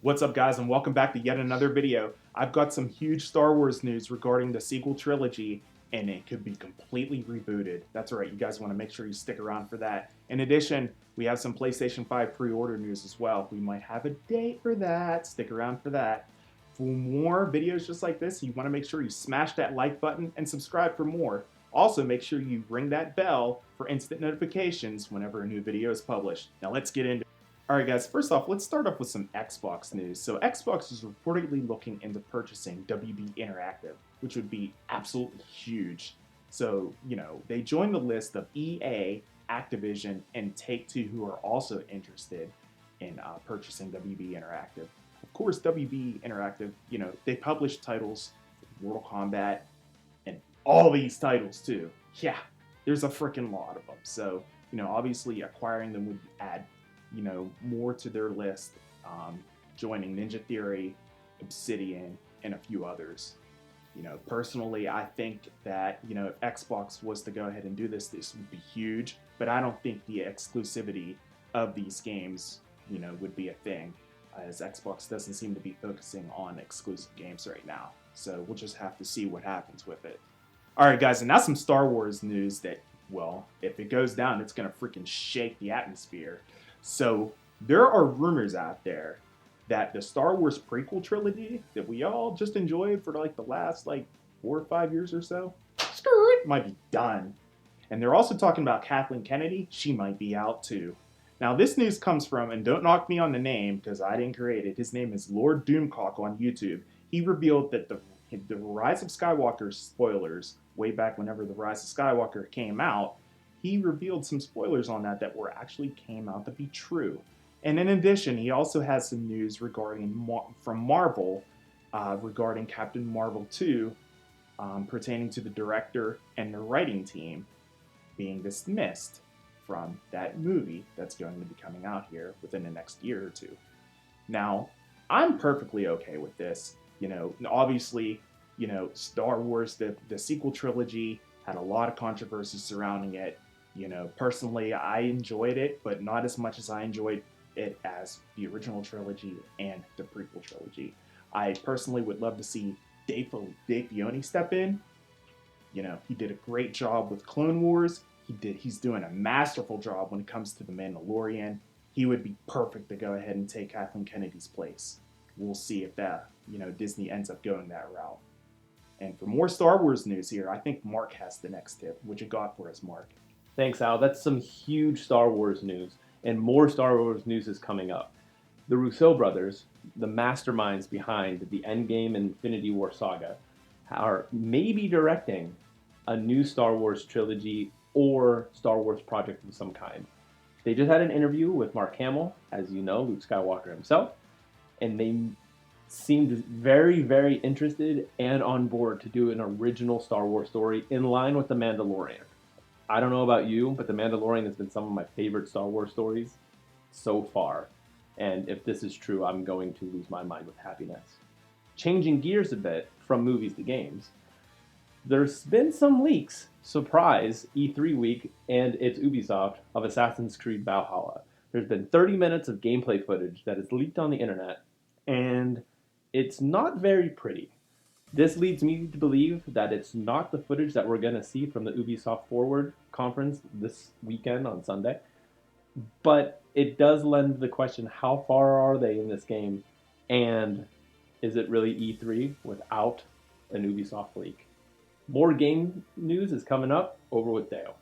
What's up, guys, and welcome back to yet another video. I've got some huge Star Wars news regarding the sequel trilogy, and it could be completely rebooted. That's right, you guys want to make sure you stick around for that. In addition, we have some PlayStation 5 pre-order news as well. We might have a date for that. Stick around for that. For more videos just like this, you want to make sure you smash that like button and subscribe for more. Also, make sure you ring that bell for instant notifications whenever a new video is published. Now let's get into it. Alright guys, first off, let's start off with some Xbox news. So Xbox is reportedly looking into purchasing WB Interactive, which would be absolutely huge. So, they joined the list of EA, Activision, and Take-Two, who are also interested in purchasing WB Interactive. Of course, WB Interactive, they publish titles, Mortal Kombat, and all these titles too. Yeah, there's a freaking lot of them. So, obviously acquiring them would add more to their list, joining Ninja Theory, Obsidian, and a few others. Personally, I think that, if Xbox was to go ahead and do this, this would be huge, but I don't think the exclusivity of these games, would be a thing, as Xbox doesn't seem to be focusing on exclusive games right now. So we'll just have to see what happens with it. Alright guys, and now some Star Wars news that, well, if it goes down, it's gonna freaking shake the atmosphere. So there are rumors out there that the Star Wars prequel trilogy that we all just enjoyed for the last 4 or 5 years or so, might be done. And they're also talking about Kathleen Kennedy. She might be out too. Now this news comes from, and don't knock me on the name because I didn't create it, his name is Lord Doomcock on YouTube. He revealed that the Rise of Skywalker spoilers, way back whenever the Rise of Skywalker came out, he revealed some spoilers on that were actually came out to be true. And in addition, he also has some news regarding from Marvel regarding Captain Marvel 2 pertaining to the director and the writing team being dismissed from that movie that's going to be coming out here within the next year or two. Now, I'm perfectly okay with this. Obviously, Star Wars, the sequel trilogy had a lot of controversy surrounding it. Personally, I enjoyed it, but not as much as I enjoyed it as the original trilogy and the prequel trilogy. I personally would love to see Dave Filoni step in. He did a great job with Clone Wars. He's doing a masterful job when it comes to The Mandalorian. He would be perfect to go ahead and take Kathleen Kennedy's place. We'll see if that, Disney ends up going that route. And for more Star Wars news here, I think Mark has the next tip. What you got for us, Mark? Thanks, Al. That's some huge Star Wars news, and more Star Wars news is coming up. The Russo brothers, the masterminds behind the Endgame and Infinity War saga, are maybe directing a new Star Wars trilogy or Star Wars project of some kind. They just had an interview with Mark Hamill, as you know, Luke Skywalker himself, and they seemed very, very interested and on board to do an original Star Wars story in line with The Mandalorian. I don't know about you, but The Mandalorian has been some of my favorite Star Wars stories so far. And if this is true, I'm going to lose my mind with happiness. Changing gears a bit from movies to games, there's been some leaks, surprise, E3 week and it's Ubisoft, of Assassin's Creed Valhalla. There's been 30 minutes of gameplay footage that is leaked on the internet, and it's not very pretty. This leads me to believe that it's not the footage that we're going to see from the Ubisoft Forward conference this weekend on Sunday, but it does lend the question, how far are they in this game, and is it really E3 without an Ubisoft leak? More game news is coming up. Over with Dale.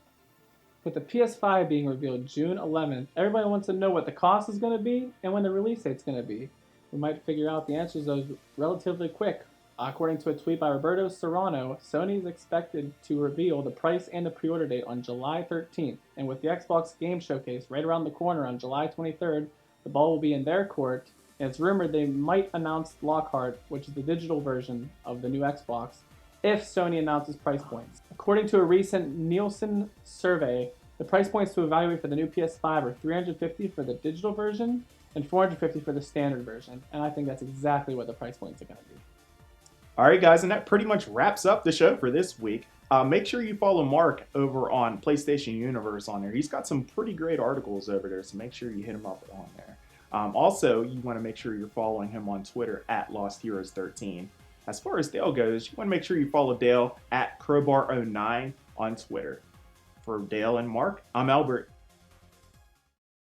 With the PS5 being revealed June 11th, everybody wants to know what the cost is going to be and when the release date's going to be. We might figure out the answers those relatively quick. According to a tweet by Roberto Serrano, Sony is expected to reveal the price and the pre-order date on July 13th, and with the Xbox Game Showcase right around the corner on July 23rd, the ball will be in their court, and it's rumored they might announce Lockhart, which is the digital version of the new Xbox, if Sony announces price points. According to a recent Nielsen survey, the price points to evaluate for the new PS5 are $350 for the digital version and $450 for the standard version, and I think that's exactly what the price points are going to be. Alright guys, and that pretty much wraps up the show for this week. Make sure you follow Mark over on PlayStation Universe on there. He's got some pretty great articles over there, so make sure you hit him up on there. Also, you want to make sure you're following him on Twitter at LostHeroes13. As far as Dale goes, you want to make sure you follow Dale at Crowbar09 on Twitter. For Dale and Mark, I'm Albert.